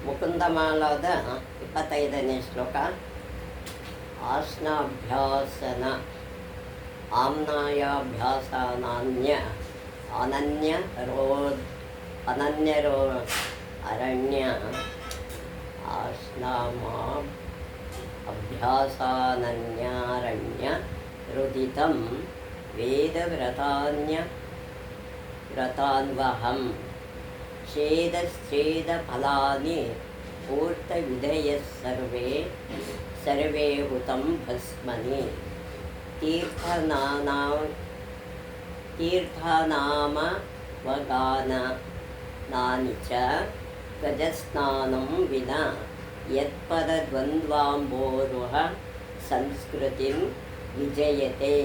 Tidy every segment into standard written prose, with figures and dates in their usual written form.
ಮುಕುಂದಮಾಲಾದ 25ನೇ ಶ್ಲೋಕ. ಆಸ್ನಾಭ್ಯಾಸನ ಆಮ್ನಾಯಾಭ್ಯಾಸನಾನ್ಯ ಅನನ್ಯರೋ ಅರಣ್ಯ ಆಸ್ನಾಮ ಅಭ್ಯಾಸಾನನ್ಯಾರಣ್ಯ ರುದಿತಂ ವ್ರತಾನ್ವಹಂ ಛೇದಫಲಾನಿ ಪೂರ್ತವಿಧಯಃ ಸರ್ವೇ ಹುತಂ ಭಸ್ಮನಿ ತೀರ್ಥನಾಮವಗಾನಾನಿ ಚ ಗಜಸ್ನಾನಂ ವಿನಾ ಯತ್ಪದದ್ವಂದ್ವಾಂಬೋರುಹ ಸಂಸ್ಕೃತಿಂ ವಿಜಯತೆ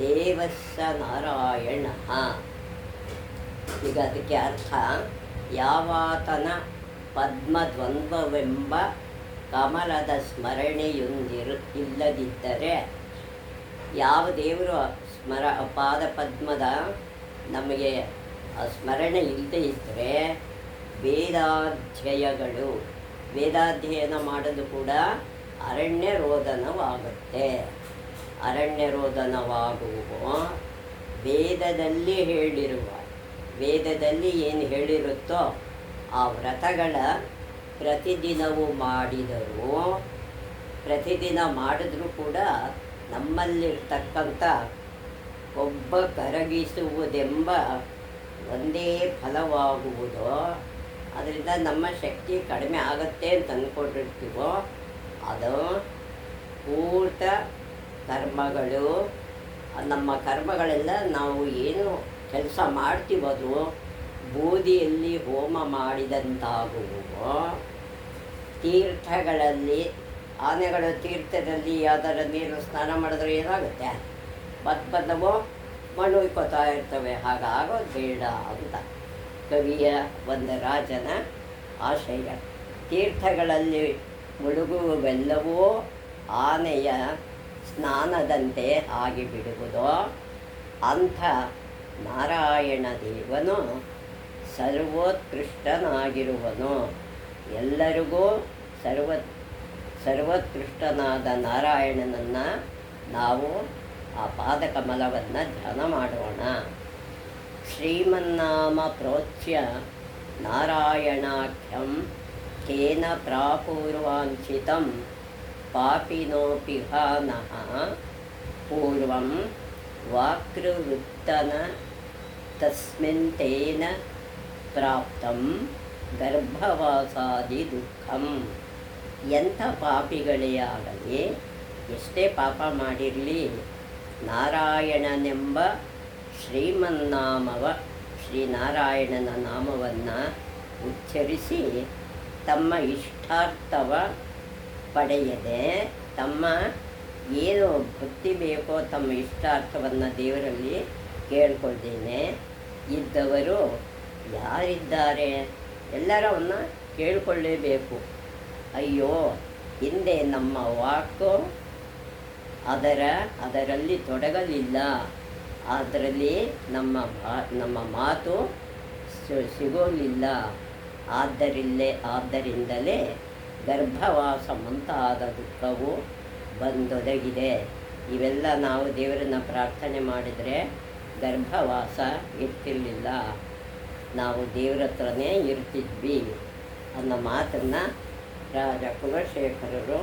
ದೇವಸ್ಸ ನಾರಾಯಣಃ. ಈಗ ಅದಕ್ಕೆ ಅರ್ಥ, ಯಾವಾತನ ಪದ್ಮದ್ವಂದ್ವವೆಂಬ ಕಮಲದ ಇಲ್ಲದಿದ್ದರೆ, ಯಾವ ದೇವರು ಪಾದ ಪದ್ಮದ ನಮಗೆ ಸ್ಮರಣೆ ಇಲ್ಲದೇ ಇದ್ದರೆ ವೇದಾಧ್ಯಯನ ಮಾಡೋದು ಕೂಡ ಅರಣ್ಯ ರೋದನವಾಗುತ್ತೆ. ಅರಣ್ಯರೋದನವಾಗುವ ವೇದದಲ್ಲಿ ಏನು ಹೇಳಿರುತ್ತೋ ಆ ವ್ರತಗಳ ಪ್ರತಿದಿನವೂ ಪ್ರತಿದಿನ ಮಾಡಿದ್ರೂ ಕೂಡ ನಮ್ಮಲ್ಲಿರ್ತಕ್ಕಂಥ ಒಬ್ಬ ಕರಗಿಸುವುದೆಂಬ ಒಂದೇ ಫಲವಾಗುವುದು. ಅದರಿಂದ ನಮ್ಮ ಶಕ್ತಿ ಕಡಿಮೆ ಆಗುತ್ತೆ ಅಂತ ಅಂದ್ಕೊಂಡಿರ್ತೀವೋ ಅದು ಪೂರ್ತ ಕರ್ಮಗಳು. ನಮ್ಮ ಕರ್ಮಗಳೆಲ್ಲ ನಾವು ಏನು ಕೆಲಸ ಮಾಡ್ತೀವದು ಬೂದಿಯಲ್ಲಿ ಹೋಮ ಮಾಡಿದಂತಾಗುವು. ತೀರ್ಥಗಳಲ್ಲಿ ಆನೆಗಳ ತೀರ್ಥದಲ್ಲಿ ಯಾವ್ದಾರ ನೀರು ಸ್ನಾನ ಮಾಡಿದ್ರೆ ಏನಾಗುತ್ತೆ? ಬಂದವೋ ಮಣ್ಣು ಇಕ್ಕೋತಾ ಇರ್ತವೆ. ಹಾಗಾಗೋದು ಬೇಡ ಅಂತ ಕವಿಯ ಒಂದು ರಾಜನ ಆಶಯ. ತೀರ್ಥಗಳಲ್ಲಿ ಮುಳುಗುವೆಲ್ಲವೂ ಆನೆಯ ಸ್ನಾನದಂತೆ ಆಗಿಬಿಡುವುದು. ಅಂಥ ನಾರಾಯಣ ದೇವನು ಸರ್ವೋತ್ಕೃಷ್ಟನಾಗಿರುವನು. ಎಲ್ಲರಿಗೂ ಸರ್ವೋತ್ಕೃಷ್ಟನಾದ ನಾರಾಯಣನನ್ನು ನಾವು ಆ ಪಾದಕಮಲವನ್ನು ಧ್ಯಾನ ಮಾಡೋಣ. ಶ್ರೀಮನ್ನಾಮ ಪ್ರೋಚ್ಯ ನಾರಾಯಣಾಖ್ಯಂ ಕೇನ ಪ್ರಾಪೂರ್ವಾಂಚಿತಂ ಪಾಪಿನೋಪಿ ನಃ ಪೂರ್ವಂ ವಾಕ್ೃವೃತ್ತನ ತಸ್ಮಿನ್ ತೇನ ಪ್ರಾಪ್ತಂ ಗರ್ಭವಾಸಾದಿ ದುಃಖಂ. ಎಂಥ ಪಾಪಿಗಳೇ ಆಗಲಿ, ಎಷ್ಟೇ ಪಾಪ ಮಾಡಿರಲಿ, ನಾರಾಯಣನೆಂಬ ಶ್ರೀನಾರಾಯಣನ ನಾಮವನ್ನು ಉಚ್ಚರಿಸಿ ತಮ್ಮ ಇಷ್ಟಾರ್ಥವ ಪಡೆಯದೆ, ತಮ್ಮ ಏನು ಭಕ್ತಿ ಬೇಕೋ ತಮ್ಮ ಇಷ್ಟಾರ್ಥವನ್ನು ದೇವರಲ್ಲಿ ಕೇಳ್ಕೊಳ್ತೇನೆ ಇದ್ದವರು ಯಾರಿದ್ದಾರೆ ಎಲ್ಲರವನ್ನ ಕೇಳಿಕೊಳ್ಳೇಬೇಕು. ಅಯ್ಯೋ, ಹಿಂದೆ ನಮ್ಮ ವಾಕು ಅದರಲ್ಲಿ ತೊಡಗಲಿಲ್ಲ, ಅದರಲ್ಲಿ ನಮ್ಮ ಮಾತು ಸಿಗೋಲಿಲ್ಲ. ಆದ್ದರಿಂದಲೇ ಗರ್ಭವಾಸ ಮುಂತಾದ ದುಃಖವು ಬಂದೊದಗಿದೆ. ಇವೆಲ್ಲ ನಾವು ದೇವರನ್ನು ಪ್ರಾರ್ಥನೆ ಮಾಡಿದರೆ ಗರ್ಭವಾಸ ಇರ್ತಿರಲಿಲ್ಲ, ನಾವು ದೇವರ ಹತ್ರನೇ ಇರ್ತಿದ್ವಿ ಅನ್ನೋ ಮಾತನ್ನು ರಾಜ ಕುಲಶೇಖರರು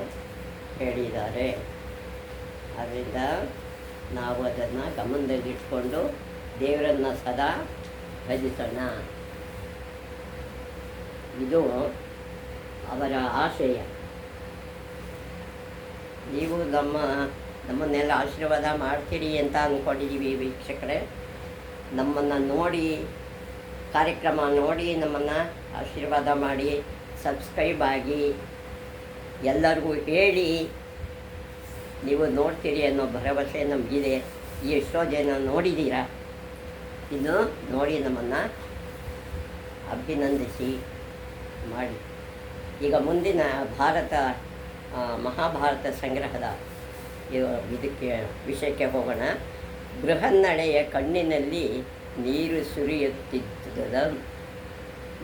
ಹೇಳಿದ್ದಾರೆ. ಅದರಿಂದ ನಾವು ಅದನ್ನು ಗಮನದಲ್ಲಿಟ್ಕೊಂಡು ದೇವರನ್ನು ಸದಾ ಭಜಿಸೋಣ. ಇದು ಅವರ ಆಶಯ. ನೀವು ನಮ್ಮನ್ನೆಲ್ಲ ಆಶೀರ್ವಾದ ಮಾಡ್ತೀರಿ ಅಂತ ಅಂದ್ಕೊಂಡಿದ್ದೀವಿ ವೀಕ್ಷಕರೇ. ನಮ್ಮನ್ನು ನೋಡಿ, ಕಾರ್ಯಕ್ರಮ ನೋಡಿ ನಮ್ಮನ್ನು ಆಶೀರ್ವಾದ ಮಾಡಿ, ಸಬ್ಸ್ಕ್ರೈಬ್ ಆಗಿ, ಎಲ್ಲರಿಗೂ ಹೇಳಿ. ನೀವು ನೋಡ್ತೀರಿ ಅನ್ನೋ ಭರವಸೆ ನಮಗಿದೆ. ಎಷ್ಟೋ ಜನ ನೋಡಿದ್ದೀರಾ, ಇನ್ನು ನೋಡಿ ನಮ್ಮನ್ನು ಅಭಿನಂದಿಸಿ ಮಾಡಿ. ಈಗ ಮುಂದಿನ ಮಹಾಭಾರತ ಸಂಗ್ರಹದ ವಿಷಯಕ್ಕೆ ಹೋಗೋಣ. ಬೃಹನ್ನಳೆಯ ಕಣ್ಣಿನಲ್ಲಿ ನೀರು ಸುರಿಯುತ್ತಿದ್ದ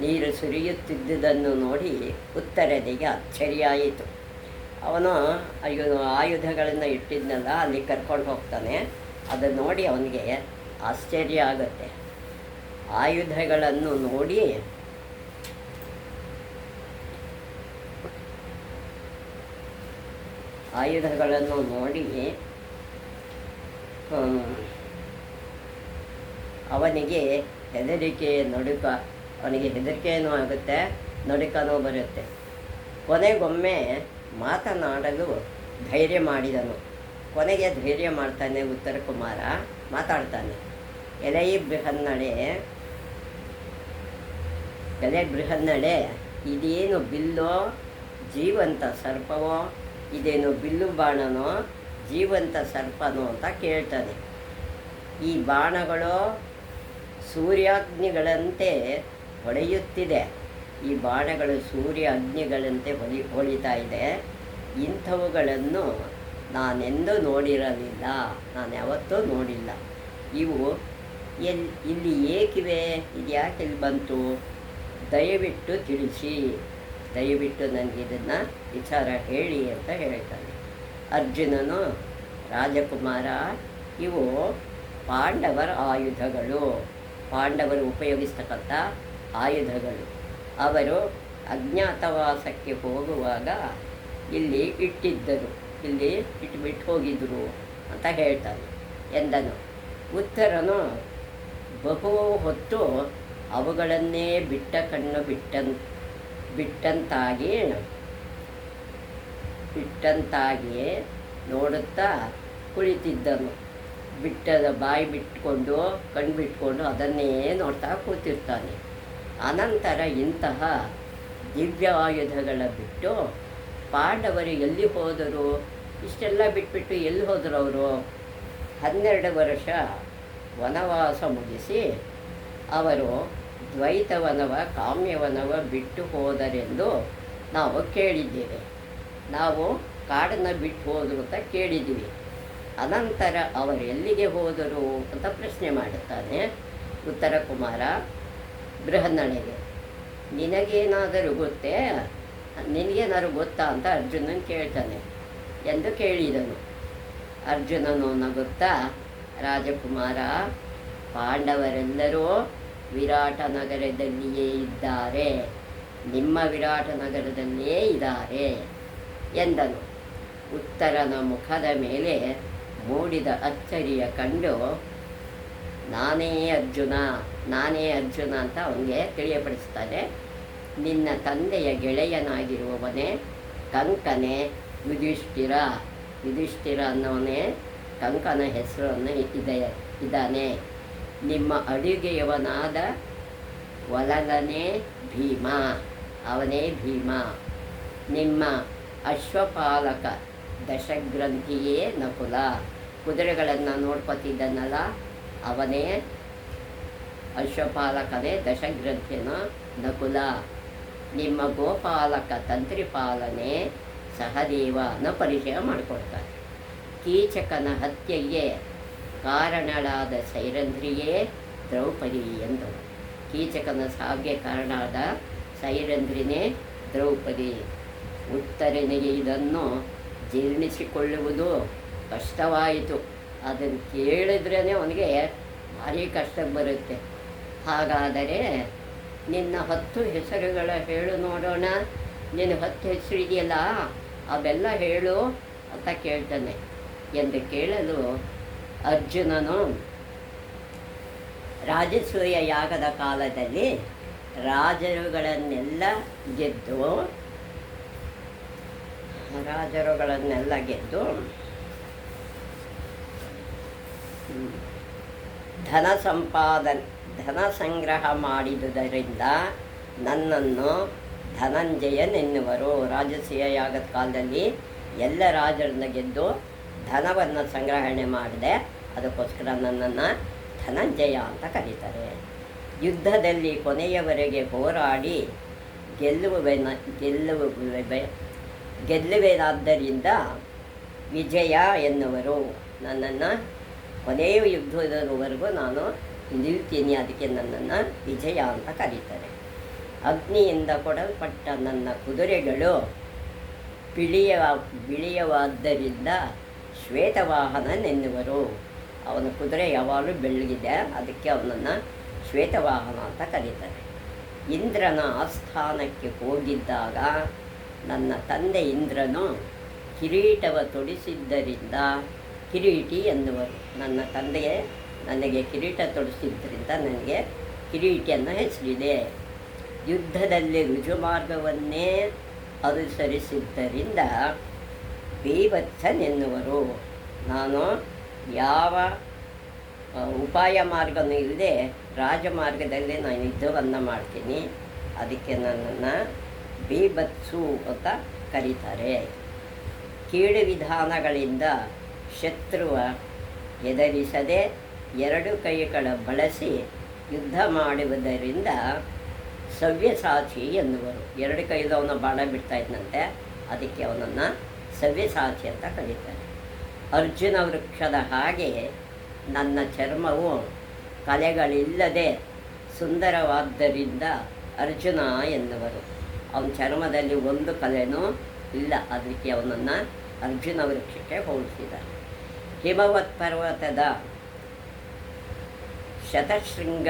ನೀರು ಸುರಿಯುತ್ತಿದ್ದುದನ್ನು ನೋಡಿ ಉತ್ತರದಿಗೆ ಅಚ್ಚರಿಯಾಯಿತು. ಅವನು ಆಯುಧಗಳನ್ನು ಇಟ್ಟಿದ್ನಲ್ಲ ಅಲ್ಲಿ ಕರ್ಕೊಂಡು ಹೋಗ್ತಾನೆ. ಅದನ್ನು ನೋಡಿ ಅವನಿಗೆ ಆಶ್ಚರ್ಯ ಆಗುತ್ತೆ. ಆಯುಧಗಳನ್ನು ನೋಡಿ ಅವನಿಗೆ ಹೆದರಿಕೆಯೂ ಆಗುತ್ತೆ, ನಡುಕನೂ ಬರುತ್ತೆ. ಕೊನೆಗೊಮ್ಮೆ ಮಾತನಾಡಲು ಧೈರ್ಯ ಮಾಡಿದನು. ಕೊನೆಗೆ ಧೈರ್ಯ ಮಾಡ್ತಾನೆ ಉತ್ತರ ಕುಮಾರ, ಮಾತಾಡ್ತಾನೆ. ಎಲೆ ಬೃಹನ್ನಡೆ, ಇದೇನು ಬಿಲ್ಲೋ ಜೀವಂತ ಸರ್ಪವೋ, ಇದೇನು ಬಿಲ್ಲು ಬಾಣನೋ ಜೀವಂತ ಸರ್ಪನೋ ಅಂತ ಕೇಳ್ತಾನೆ. ಈ ಬಾಣಗಳು ಸೂರ್ಯಾಗ್ನಿಗಳಂತೆ ಹೊಳೆಯುತ್ತಿದೆ. ಈ ಬಾಣಗಳು ಸೂರ್ಯ ಅಗ್ನಿಗಳಂತೆ ಹೊಳಿತಾ ಇದೆ. ಇಂಥವುಗಳನ್ನು ನಾನೆಂದೂ ನೋಡಿರಲಿಲ್ಲ, ನಾನು ಯಾವತ್ತೂ ನೋಡಿಲ್ಲ. ಇವು ಇಲ್ಲಿ ಏಕಿವೆ, ಇದು ಯಾಕೆ ಇಲ್ಲಿ ಬಂತು, ದಯವಿಟ್ಟು ತಿಳಿಸಿ, ದಯವಿಟ್ಟು ನನಗೆ ಇದನ್ನು ವಿಚಾರ ಹೇಳಿ ಅಂತ ಹೇಳ್ತಾನೆ. ಅರ್ಜುನನು, ರಾಜಕುಮಾರ, ಇವು ಪಾಂಡವರ ಆಯುಧಗಳು, ಪಾಂಡವರು ಉಪಯೋಗಿಸ್ತಕ್ಕಂಥ ಆಯುಧಗಳು. ಅವರು ಅಜ್ಞಾತವಾಸಕ್ಕೆ ಹೋಗುವಾಗ ಇಲ್ಲಿ ಇಟ್ಟಿದ್ದರು, ಇಲ್ಲಿ ಇಟ್ಟುಬಿಟ್ಟು ಹೋಗಿದ್ದರು ಅಂತ ಹೇಳ್ತಾನೆ ಎಂದನು. ಉತ್ತರನು ಬಹು ಹೊತ್ತು ಅವುಗಳನ್ನೇ ಬಿಟ್ಟ ಕಣ್ಣು ಬಿಟ್ಟಂತಾಗಿ ನೋಡುತ್ತಾ ಕುಳಿತಿದ್ದನು. ಬಾಯಿ ಬಿಟ್ಕೊಂಡು ಕಣ್ಣು ಬಿಟ್ಕೊಂಡು ಅದನ್ನೇ ನೋಡ್ತಾ ಕೂತಿರ್ತಾನೆ. ಅನಂತರ ಇಂತಹ ದಿವ್ಯ ಆಯುಧಗಳ ಬಿಟ್ಟು ಪಾಂಡವರು ಎಲ್ಲಿ ಹೋದರು, ಇಷ್ಟೆಲ್ಲ ಬಿಟ್ಬಿಟ್ಟು ಎಲ್ಲಿ ಹೋದರು ಅವರು? 12 ವರ್ಷ ವನವಾಸ ಮುಗಿಸಿ ಅವರು ದ್ವೈತವನವ ಕಾಮ್ಯವನವ ಬಿಟ್ಟು ಹೋದರೆಂದು ನಾವು ಕೇಳಿದ್ದೇವೆ. ನಾವು ಕಾಡನ್ನು ಬಿಟ್ಟು ಹೋದರು ಅಂತ ಕೇಳಿದ್ದೀವಿ. ಅನಂತರ ಅವರು ಎಲ್ಲಿಗೆ ಹೋದರು ಅಂತ ಪ್ರಶ್ನೆ ಮಾಡುತ್ತಾನೆ ಉತ್ತರ ಕುಮಾರ ಬೃಹನ್ನಳೆಗೆ. ನಿನಗೇನಾದರೂ ಗೊತ್ತಾ ಅಂತ ಅರ್ಜುನನ್ ಕೇಳ್ತಾನೆ ಎಂದು ಕೇಳಿದನು. ಅರ್ಜುನನು ನಗುತ್ತಾ, ರಾಜಕುಮಾರ, ಪಾಂಡವರೆಲ್ಲರೂ ವಿರಾಟ ನಗರದಲ್ಲಿಯೇ ಇದ್ದಾರೆ, ನಿಮ್ಮ ವಿರಾಟ ನಗರದಲ್ಲಿಯೇ ಇದ್ದಾರೆ ಎಂದನು. ಉತ್ತರನ ಮುಖದ ಮೇಲೆ ಮೂಡಿದ ಅಚ್ಚರಿಯ ಕಂಡು ನಾನೇ ಅರ್ಜುನ ಅಂತ ಅವನಿಗೆ ತಿಳಿಯಪಡಿಸ್ತಾನೆ. ನಿನ್ನ ತಂದೆಯ ಗೆಳೆಯನಾಗಿರುವವನೇ ಕಂಕನೇ ಯುಧಿಷ್ಠಿರ ಅನ್ನೋನೇ ಕಂಕನ ಹೆಸರನ್ನು ಇದ್ದಾನೆ. ನಿಮ್ಮ ಅಡುಗೆಯವನಾದ ವಲಲನೇ ಭೀಮ, ಅವನೇ ಭೀಮ. ನಿಮ್ಮ ಅಶ್ವಪಾಲಕ ದಶಗ್ರಂಥಿಯೇ ನಕುಲ, ಕುದುರೆಗಳನ್ನು ನೋಡ್ಕೊತಿದ್ದನಲ್ಲ ಅವನೇ ಅಶ್ವಪಾಲಕನೇ, ದಶಗ್ರಂಥಿಯನ ನಕುಲ. ನಿಮ್ಮ ಗೋಪಾಲಕ ತಂತ್ರಿಪಾಲನೆ ಸಹದೇವನ ಪರಿಚಯ ಮಾಡಿಕೊಡ್ತಾರೆ. ಕೀಚಕನ ಹತ್ಯೆಗೆ ಕಾರಣಳಾದ ಸೈರಂಧ್ರಿಯೇ ದ್ರೌಪದಿ ಎಂದರು. ಕೀಚಕನ ಸಾವಿಗೆ ಕಾರಣವಾದ ಸೈರಂಧ್ರಿನೇ ದ್ರೌಪದಿ. ಉತ್ತರನಿಗೆ ಇದನ್ನು ಜೀರ್ಣಿಸಿಕೊಳ್ಳುವುದು ಕಷ್ಟವಾಯಿತು. ಅದನ್ನು ಕೇಳಿದ್ರೇ ಅವನಿಗೆ ಭಾರಿ ಕಷ್ಟ ಬರುತ್ತೆ. ಹಾಗಾದರೆ ನಿನ್ನ 10 ಹೆಸರುಗಳ ಹೇಳು ನೋಡೋಣ, ನಿನ್ನ 10 ಹೆಸರು ಇದೆಯಲ್ಲ ಅವೆಲ್ಲ ಹೇಳು ಅಂತ ಕೇಳ್ತಾನೆ. ಎಂದು ಕೇಳಲು ಅರ್ಜುನನು ರಾಜಸೂಯ ಯಾಗದ ಕಾಲದಲ್ಲಿ ರಾಜರುಗಳನ್ನೆಲ್ಲ ಗೆದ್ದು ಧನ ಸಂಗ್ರಹ ಮಾಡಿದುದರಿಂದ ನನ್ನನ್ನು ಧನಂಜಯನೆನ್ನುವರು. ರಾಜಸೂಯ ಯಾಗದ ಕಾಲದಲ್ಲಿ ಎಲ್ಲ ರಾಜರನ್ನ ಗೆದ್ದು ಧನವನ್ನು ಸಂಗ್ರಹಣೆ ಮಾಡಿದೆ, ಅದಕ್ಕೋಸ್ಕರ ನನ್ನನ್ನು ಧನಂಜಯ ಅಂತ ಕರೀತಾರೆ. ಯುದ್ಧದಲ್ಲಿ ಕೊನೆಯವರೆಗೆ ಹೋರಾಡಿ ಗೆಲ್ಲುವೆನಾದ್ದರಿಂದ ವಿಜಯ ಎನ್ನುವರು. ನನ್ನನ್ನು ಕೊನೆಯ ಯುದ್ಧದವರೆಗೂ ನಾನು ನಿಲ್ತೀನಿ, ಅದಕ್ಕೆ ನನ್ನನ್ನು ವಿಜಯ ಅಂತ ಕರೀತಾರೆ. ಅಗ್ನಿಯಿಂದ ಕೊಡಲ್ಪಟ್ಟ ನನ್ನ ಕುದುರೆಗಳು ಬಿಳಿಯ ಬಿಳಿಯವಾದ್ದರಿಂದ ಶ್ವೇತವಾಹನನೆನ್ನುವರು. ಅವನ ಕುದುರೆ ಯಾವಾಗಲೂ ಬೆಳ್ಳಗಿದೆ, ಅದಕ್ಕೆ ಅವನನ್ನು ಶ್ವೇತವಾಹನ ಅಂತ ಕರೀತಾರೆ. ಇಂದ್ರನ ಆಸ್ಥಾನಕ್ಕೆ ಹೋಗಿದ್ದಾಗ ನನ್ನ ತಂದೆ ಇಂದ್ರನು ಕಿರೀಟವ ತೊಡಿಸಿದ್ದರಿಂದ ಕಿರೀಟಿ ಎನ್ನುವರು. ನನ್ನ ತಂದೆಗೆ ನನಗೆ ಕಿರೀಟ ತೊಡಿಸಿದ್ದರಿಂದ ನನಗೆ ಕಿರೀಟಿ ಅನ್ನೋ ಹೆಸರಿದೆ. ಯುದ್ಧದಲ್ಲಿ ರುಜುಮಾರ್ಗವನ್ನೇ ಅನುಸರಿಸಿದ್ದರಿಂದ ಬೀಭತ್ಸನೆನ್ನುವರು. ನಾನು ಯಾವ ಉಪಾಯ ಮಾರ್ಗನೂ ಇಲ್ಲದೆ ರಾಜಮಾರ್ಗದಲ್ಲಿ ನಾನು ಯುದ್ಧವನ್ನು ಮಾಡ್ತೀನಿ, ಅದಕ್ಕೆ ನನ್ನನ್ನು ಬೀಭತ್ಸು ಅಂತ ಕರೀತಾರೆ. ಕೀಳು ವಿಧಾನಗಳಿಂದ ಶತ್ರುವ ಎದುರಿಸದೆ ಎರಡು ಕೈಗಳ ಬಳಸಿ ಯುದ್ಧ ಮಾಡುವುದರಿಂದ ಸವ್ಯಸಾಚಿ ಎನ್ನುವರು. ಎರಡು ಕೈದವನ ಬಾಣ ಬಿಡ್ತಾ ಇದ್ದಂತೆ, ಅದಕ್ಕೆ ಅವನನ್ನು ಸವ್ಯಸಾಚಿ ಅಂತ ಕರೀತಾರೆ. ಅರ್ಜುನ ವೃಕ್ಷದ ಹಾಗೆ ನನ್ನ ಚರ್ಮವು ಕಲೆಗಳಿಲ್ಲದೆ ಸುಂದರವಾದ್ದರಿಂದ ಅರ್ಜುನ ಎನ್ನುವರು. ಅವನ ಚರ್ಮದಲ್ಲಿ ಒಂದು ಕಲೆನೂ ಇಲ್ಲ, ಅದಕ್ಕೆ ಅವನನ್ನು ಅರ್ಜುನ ವೃಕ್ಷಕ್ಕೆ ಹೋಲಿಸಿದ್ದಾರೆ. ಹಿಮವತ್ ಪರ್ವತದ ಶತಶೃಂಗ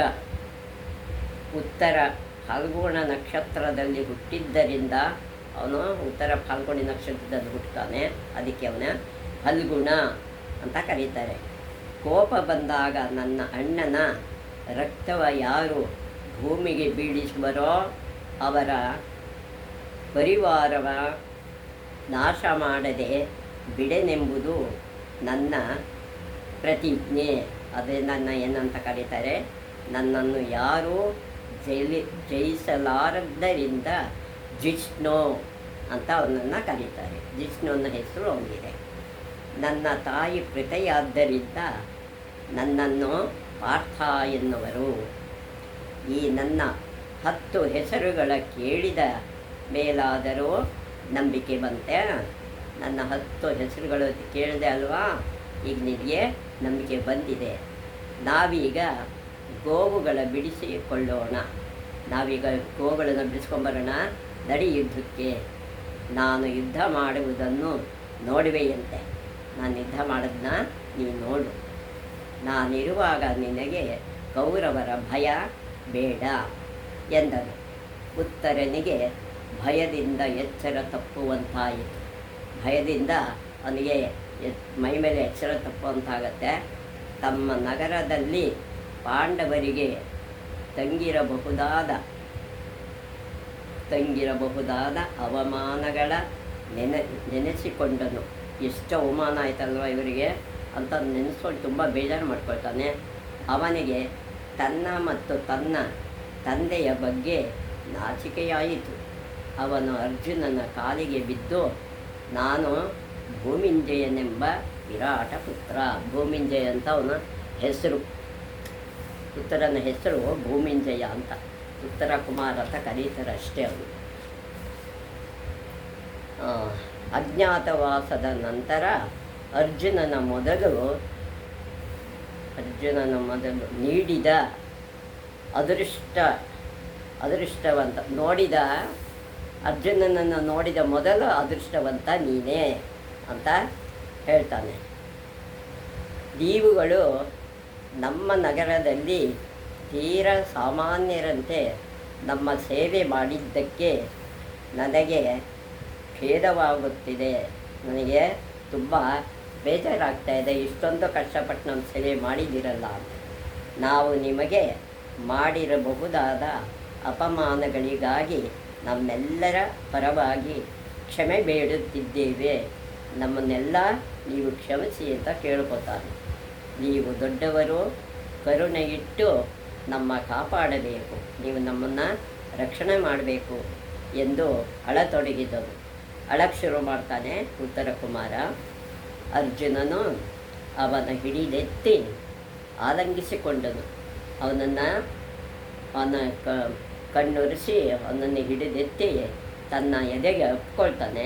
ಉತ್ತರ ಫಾಲ್ಗುಣ ನಕ್ಷತ್ರದಲ್ಲಿ ಹುಟ್ಟಿದ್ದರಿಂದ ಅವನು ಉತ್ತರ ಫಾಲ್ಗುಣಿ ನಕ್ಷತ್ರದಲ್ಲಿ ಹುಟ್ಟುತ್ತಾನೆ, ಅದಕ್ಕೆ ಅವನ ಫಲ್ಗುಣ ಅಂತ ಕರೀತಾರೆ. ಕೋಪ ಬಂದಾಗ ನನ್ನ ಅಣ್ಣನ ರಕ್ತವ ಯಾರು ಭೂಮಿಗೆ ಬೀಳಿಸುವರೋ ಅವರ ಪರಿವಾರವ ನಾಶ ಮಾಡದೆ ಬಿಡೆನೆಂಬುದು ನನ್ನ ಪ್ರತಿಜ್ಞೆ. ಅದೇ ನನ್ನ ಏನಂತ ಕರೀತಾರೆ, ನನ್ನನ್ನು ಯಾರೂ ಜಯಿಸಲಾರದ್ದರಿಂದ ಜಿಷ್ಣು ಅಂತ ಅವನನ್ನು ಕರೀತಾರೆ. ಜಿಷ್ಣು ಅನ್ನೋ ಹೆಸರು ಅವನಿಗೆ. ನನ್ನ ತಾಯಿ ಪ್ರೀತೆಯಾದ್ದರಿಂದ ನನ್ನನ್ನು ಪಾರ್ಥ ಎನ್ನುವರು. ಈ ನನ್ನ 10 ಹೆಸರುಗಳ ಕೇಳಿದ ಮೇಲಾದರೂ ನಂಬಿಕೆ ಬಂತೆ. ನನ್ನ 10 ಹೆಸರುಗಳು ಕೇಳಿದೆ ಅಲ್ವಾ, ಈಗ ನಿನಗೆ ನಂಬಿಕೆ ಬಂದಿದೆ. ನಾವೀಗ ಗೋವುಗಳ ಬಿಡಿಸಿಕೊಳ್ಳೋಣ, ನಾವೀಗ ಗೋವುಗಳನ್ನು ಬಿಡಿಸ್ಕೊಂಬರೋಣ, ನಡಿ ಯುದ್ಧಕ್ಕೆ. ನಾನು ಯುದ್ಧ ಮಾಡುವುದನ್ನು ನೋಡುವೆಯಂತೆ. ನಾನು ಯುದ್ಧ ಮಾಡೋದನ್ನ ನೀನು ನೋಡು. ನಾನಿರುವಾಗ ನಿನಗೆ ಕೌರವರ ಭಯ ಬೇಡ ಎಂದನು. ಉತ್ತರನಿಗೆ ಭಯದಿಂದ ಎಚ್ಚರ ತಪ್ಪುವಂತಾಯಿತು. ಭಯದಿಂದ ಅವನಿಗೆ ಮೈ ಮೇಲೆ ಎಚ್ಚರ ತಪ್ಪುವಂತಾಗತ್ತೆ. ತಮ್ಮ ನಗರದಲ್ಲಿ ಪಾಂಡವರಿಗೆ ತಂಗಿರಬಹುದಾದ ಅವಮಾನಗಳ ನೆನೆಸಿಕೊಂಡನು. ಎಷ್ಟು ಅವಮಾನ ಆಯ್ತಲ್ವ ಇವರಿಗೆ ಅಂತ ನೆನೆಸ್ಕೊಂಡು ತುಂಬ ಬೇಜಾರು ಮಾಡ್ಕೊಳ್ತಾನೆ. ಅವನಿಗೆ ತನ್ನ ಮತ್ತು ತನ್ನ ತಂದೆಯ ಬಗ್ಗೆ ನಾಚಿಕೆಯಾಯಿತು. ಅವನು ಅರ್ಜುನನ ಕಾಲಿಗೆ ಬಿದ್ದು, ನಾನು ಭೂಮಿಂಜಯನೆಂಬ ವಿರಾಟ ಪುತ್ರ. ಭೂಮಿಂಜಯ ಅಂತ ಅವನ ಹೆಸರು, ಉತ್ತರನ ಹೆಸರು ಭೂಮಿಂಜಯ ಅಂತ, ಉತ್ತರ ಕುಮಾರ ಅಂತ ಕರೀತಾರೆ ಅಷ್ಟೇ. ಅವನು ಅಜ್ಞಾತವಾಸದ ನಂತರ ಅರ್ಜುನನ ಮೊದಲು ನೀಡಿದ ಅರ್ಜುನನನ್ನು ನೋಡಿದ ಮೊದಲು ಅದೃಷ್ಟವಂತ ನೀನೇ ಅಂತ ಹೇಳ್ತಾನೆ. ನೀವುಗಳು ನಮ್ಮ ನಗರದಲ್ಲಿ ತೀರ ಸಾಮಾನ್ಯರಂತೆ ನಮ್ಮ ಸೇವೆ ಮಾಡಿದ್ದಕ್ಕೆ ನನಗೆ ಖೇದವಾಗುತ್ತಿದೆ. ನನಗೆ ತುಂಬ ಬೇಜಾರಾಗ್ತಾಯಿದೆ, ಇಷ್ಟೊಂದು ಕಷ್ಟಪಟ್ಟು ನಮ್ಮ ಸೇವೆ ಮಾಡಿದಿರಲ್ಲ ಅಂತ. ನಾವು ನಿಮಗೆ ಮಾಡಿರಬಹುದಾದ ಅಪಮಾನಗಳಿಗಾಗಿ ನಮ್ಮೆಲ್ಲರ ಪರವಾಗಿ ಕ್ಷಮೆ ಬೇಡುತ್ತಿದ್ದೇವೆ. ನಮ್ಮನ್ನೆಲ್ಲ ನೀವು ಕ್ಷಮಿಸಿ ಅಂತ ಕೇಳ್ಕೊತಾರೆ. ನೀವು ದೊಡ್ಡವರು, ಕರುಣೆ ಇಟ್ಟು ನಮ್ಮ ಕಾಪಾಡಬೇಕು, ನೀವು ನಮ್ಮನ್ನು ರಕ್ಷಣೆ ಮಾಡಬೇಕು ಎಂದು ಅಳತೊಡಗಿದನು. ಅಳಕ್ಕೆ ಶುರು ಮಾಡ್ತಾನೆ ಉತ್ತರ ಕುಮಾರ. ಅರ್ಜುನನು ಅವನ ಹಿಡಿದೆತ್ತಿ ಆಲಂಗಿಸಿಕೊಂಡನು. ಅವನ ಕಣ್ಣೊರೆಸಿ ಅವನನ್ನು ಹಿಡಿದೆತ್ತಿ ತನ್ನ ಎದೆಗೆ ಒಪ್ಕೊಳ್ತಾನೆ.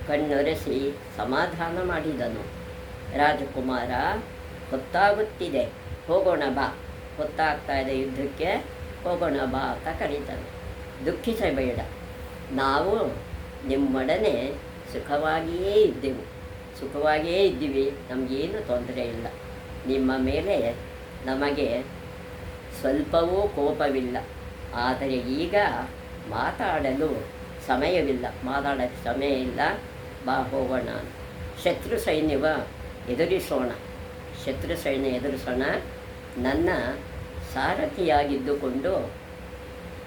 ಕಣ್ಣೊರೆಸಿ ಸಮಾಧಾನ ಮಾಡಿದನು. ರಾಜಕುಮಾರ, ಹೊತ್ತಾಗುತ್ತಿದೆ, ಹೋಗೋಣ ಬಾ, ಹೊತ್ತಾಗ್ತಾ ಇದೆ ಯುದ್ಧಕ್ಕೆ, ಹೋಗೋಣ ಬಾ ಅಂತ ಕರೀತಾನೆ. ದುಃಖಿಸಬೇಡ, ನಾವು ನಿಮ್ಮೊಡನೆ ಸುಖವಾಗಿಯೇ ಇದ್ದೆವು, ಸುಖವಾಗಿಯೇ ಇದ್ದೀವಿ, ನಮಗೇನು ತೊಂದರೆ ಇಲ್ಲ. ನಿಮ್ಮ ಮೇಲೆ ನಮಗೆ ಸ್ವಲ್ಪವೂ ಕೋಪವಿಲ್ಲ. ಆದರೆ ಈಗ ಮಾತಾಡಲು ಸಮಯವಿಲ್ಲ, ಮಾತಾಡೋಕ್ಕೆ ಸಮಯ ಇಲ್ಲ, ಬಾ ಹೋಗೋಣ. ಶತ್ರು ಸೈನ್ಯವ ಎದುರಿಸೋಣ, ಶತ್ರು ಸೈನ್ಯ ಎದುರಿಸೋಣ. ನನ್ನ ಸಾರಥಿಯಾಗಿದ್ದುಕೊಂಡು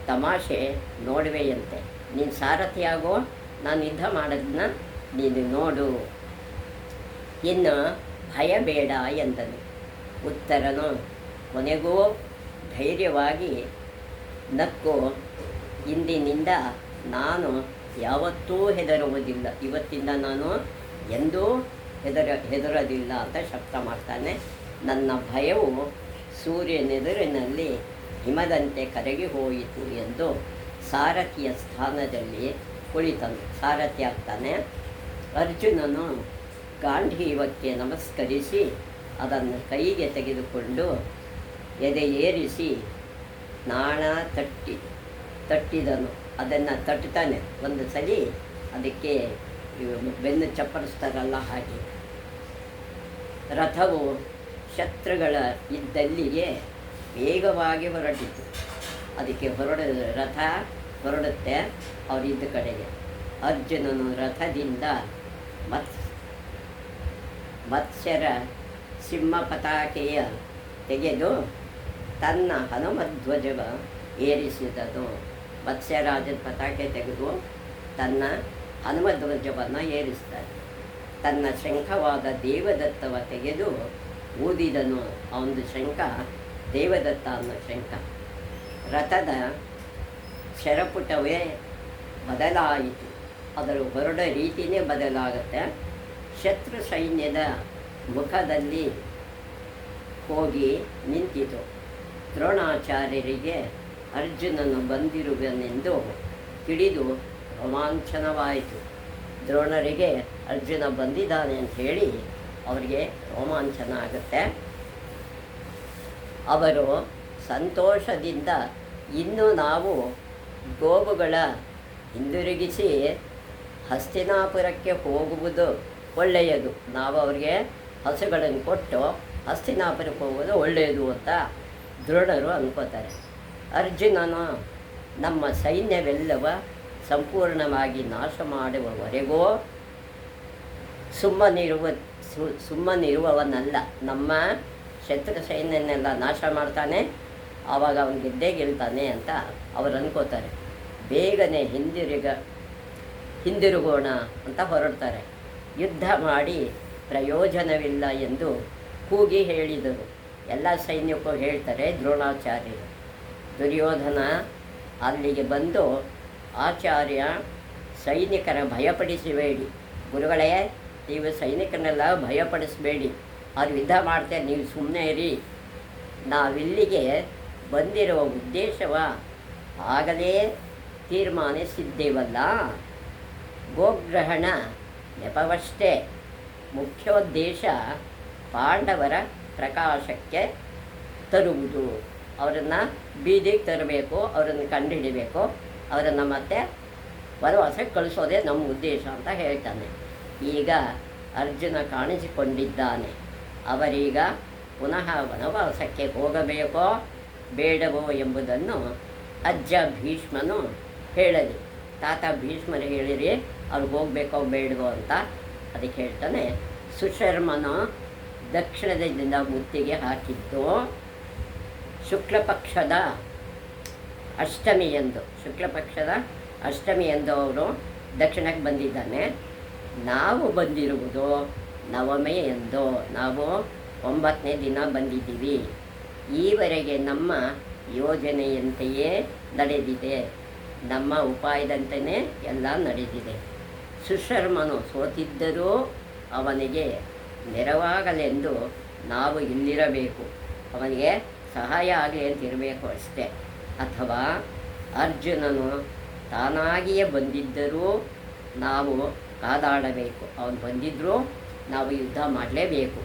ತಮಾಷೆ ನೋಡುವೆಯಂತೆ. ನೀನು ಸಾರಥಿಯಾಗೋ, ನಾನು ಯುದ್ಧ ಮಾಡೋದನ್ನ ನೀನು ನೋಡು. ಇನ್ನು ಭಯ ಬೇಡ ಎಂದನು. ಉತ್ತರನು ಕೊನೆಗೂ ಧೈರ್ಯವಾಗಿ ನಕ್ಕು, ಇಂದಿನಿಂದ ನಾನು ಯಾವತ್ತೂ ಹೆದರುವುದಿಲ್ಲ, ಇವತ್ತಿಂದ ನಾನು ಎಂದೂ ಹೆದರೋದಿಲ್ಲ ಅಂತ ಶಬ್ದ ಮಾಡ್ತಾನೆ. ನನ್ನ ಭಯವು ಸೂರ್ಯನೆದುರಿನಲ್ಲಿ ಹಿಮದಂತೆ ಕರಗಿ ಹೋಯಿತು ಎಂದು ಸಾರಥಿಯ ಸ್ಥಾನದಲ್ಲಿ ಕುಳಿತನು, ಸಾರಥಿ ಆಗ್ತಾನೆ. ಅರ್ಜುನನು ಗಾಂಧೀವಕ್ಕೆ ನಮಸ್ಕರಿಸಿ ಅದನ್ನು ಕೈಗೆ ತೆಗೆದುಕೊಂಡು ಎದೆ ಏರಿಸಿ ನಾಣ ತಟ್ಟಿದನು. ಅದನ್ನು ತಟ್ತಾನೆ ಒಂದು ಸಲ, ಅದಕ್ಕೆ ಬೆನ್ನು ಚಪ್ಪರಿಸ್ತಾರಲ್ಲ ಹಾಗೆ. ರಥವು ಶತ್ರುಗಳ ಇದ್ದಲ್ಲಿಗೆ ವೇಗವಾಗಿ ಹೊರಟಿತು. ಅದಕ್ಕೆ ರಥ ಹೊರಡುತ್ತೆ ಅವರಿದ್ದ ಕಡೆಗೆ. ಅರ್ಜುನನು ರಥದಿಂದ ಮತ್ಸ್ಯರ ಸಿಂಹ ಪತಾಕೆಯ ತೆಗೆದು ತನ್ನ ಹನುಮಧ್ವಜವ ಏರಿಸಿದನು. ಮತ್ಸ್ಯರಾಜನ ಪತಾಕೆ ತೆಗೆದು ತನ್ನ ಹನುಮಧ್ವಜವನ್ನು ಏರಿಸ್ತಾರೆ. ತನ್ನ ಶಂಖವಾದ ದೇವದತ್ತವ ತೆಗೆದು ಊದಿದನು. ಅವನದು ಶಂಖ ದೇವದತ್ತ ಅನ್ನೋ ಶಂಖ. ರಥದ ಶರಪುಟವೇ ಬದಲಾಯಿತು, ಅದರ ಹೊರಡ ರೀತಿಯೇ ಬದಲಾಗುತ್ತೆ. ಶತ್ರು ಸೈನ್ಯದ ಮುಖದಲ್ಲಿ ಹೋಗಿ ನಿಂತಿತು. ದ್ರೋಣಾಚಾರ್ಯರಿಗೆ ಅರ್ಜುನನು ಬಂದಿರುವನೆಂದು ತಿಳಿದು ರೋಮಾಂಚನವಾಯಿತು. ದ್ರೋಣರಿಗೆ ಅರ್ಜುನ ಬಂದಿದ್ದಾನೆ ಅಂತ ಹೇಳಿ ಅವರಿಗೆ ರೋಮಾಂಚನ ಆಗುತ್ತೆ. ಅವರು ಸಂತೋಷದಿಂದ ಇನ್ನು ನಾವು ಗೋವುಗಳ ಹಿಂದಿರುಗಿಸಿ ಹಸ್ತಿನಾಪುರಕ್ಕೆ ಹೋಗುವುದು ಒಳ್ಳೆಯದು, ನಾವು ಅವರಿಗೆ ಹಸುಗಳನ್ನು ಕೊಟ್ಟು ಹಸ್ತಿನಾಪುರಕ್ಕೆ ಹೋಗೋದು ಒಳ್ಳೆಯದು ಅಂತ ದ್ರೋಣರು ಅನ್ಕೋತಾರೆ. ಅರ್ಜುನನು ನಮ್ಮ ಸೈನ್ಯವೆಲ್ಲವ ಸಂಪೂರ್ಣವಾಗಿ ನಾಶ ಮಾಡುವವರೆಗೂ ಸುಮ್ಮನಿರುವವನಲ್ಲ. ನಮ್ಮ ಶತ್ರು ಸೈನ್ಯನೆಲ್ಲ ನಾಶ ಮಾಡ್ತಾನೆ, ಆವಾಗ ಅವನು ಗೆದ್ದೇ ಗೆಲ್ತಾನೆ ಅಂತ ಅವರು ಅನ್ಕೋತಾರೆ. ಬೇಗನೆ ಹಿಂದಿರುಗೋಣ ಅಂತ ಹೊರಡ್ತಾರೆ. ಯುದ್ಧ ಮಾಡಿ ಪ್ರಯೋಜನವಿಲ್ಲ ಎಂದು ಕೂಗಿ ಹೇಳಿದರು. ಎಲ್ಲ ಸೈನ್ಯಕ್ಕೂ ಹೇಳ್ತಾರೆ ದ್ರೋಣಾಚಾರ್ಯರು. ದುರ್ಯೋಧನ ಅಲ್ಲಿಗೆ ಬಂದು, ಆಚಾರ್ಯ ಸೈನಿಕರ ಭಯಪಡಿಸಬೇಡಿ, ಗುರುಗಳೇ ನೀವು ಸೈನಿಕರನ್ನೆಲ್ಲ ಭಯಪಡಿಸಬೇಡಿ, ಅವ್ರು ಯುದ್ಧ ಮಾಡ್ತಾರೆ, ನೀವು ಸುಮ್ಮನೆ ಇರಿ, ನಾವಿಲ್ಲಿಗೆ ಬಂದಿರುವ ಉದ್ದೇಶವ ಆಗಲೇ ತೀರ್ಮಾನಿಸಿದ್ದೇವಲ್ಲ. ಗೋಗ್ರಹಣ ನೆಪವಷ್ಟೇ, ಮುಖ್ಯೋದ್ದೇಶ ಪಾಂಡವರ ಪ್ರಕಾಶಕ್ಕೆ ತರುವುದು. ಅವರನ್ನು ಬೀದಿಗೆ ತರಬೇಕು, ಅವರನ್ನು ಕಂಡುಹಿಡಿಬೇಕು, ಅವರನ್ನು ಮತ್ತೆ ವನವಾಸಕ್ಕೆ ಕಳಿಸೋದೇ ನಮ್ಮ ಉದ್ದೇಶ ಅಂತ ಹೇಳ್ತಾನೆ. ಈಗ ಅರ್ಜುನ ಕಾಣಿಸಿಕೊಂಡಿದ್ದಾನೆ. ಅವರೀಗ ಪುನಃ ವನವಾಸಕ್ಕೆ ಹೋಗಬೇಕೋ ಬೇಡವೋ ಎಂಬುದನ್ನು ಅಜ್ಜ ಭೀಷ್ಮನು ಹೇಳಲಿ. ತಾತ ಭೀಷ್ಮರು ಹೇಳಿರಿ ಅವ್ರು ಹೋಗಬೇಕೋ ಬೇಡವೋ ಅಂತ. ಅದಕ್ಕೆ ಹೇಳ್ತಾನೆ, ಸುಶರ್ಮನು ದಕ್ಷಿಣದಿಂದ ಮುತ್ತಿಗೆ ಹಾಕಿದ್ದು ಶುಕ್ಲಪಕ್ಷದ ಅಷ್ಟಮಿಯಂದು ಅವರು ದಕ್ಷಿಣಕ್ಕೆ ಬಂದಿದ್ದಾನೆ. ನಾವು ಬಂದಿರುವುದು ನವಮಿಯಂದು, ನಾವು 9ನೇ ದಿನ ಬಂದಿದ್ದೀವಿ. ಈವರೆಗೆ ನಮ್ಮ ಯೋಜನೆಯಂತೆಯೇ ನಡೆದಿದೆ, ನಮ್ಮ ಉಪಾಯದಂತೆಯೇ ಎಲ್ಲ ನಡೆದಿದೆ. ಸುಶರ್ಮನು ಸೋತಿದ್ದರೂ ಅವನಿಗೆ ನೆರವಾಗಲೆಂದು ನಾವು ಇಲ್ಲಿರಬೇಕು, ಅವನಿಗೆ ಸಹಾಯ ಆಗಲಿ ಅಂತ ಇರಬೇಕು ಅಷ್ಟೇ. ಅಥವಾ ಅರ್ಜುನನು ತಾನಾಗಿಯೇ ಬಂದಿದ್ದರೂ ನಾವು ಕಾದಾಡಬೇಕು, ಅವನು ಬಂದಿದ್ದರೂ ನಾವು ಯುದ್ಧ ಮಾಡಲೇಬೇಕು.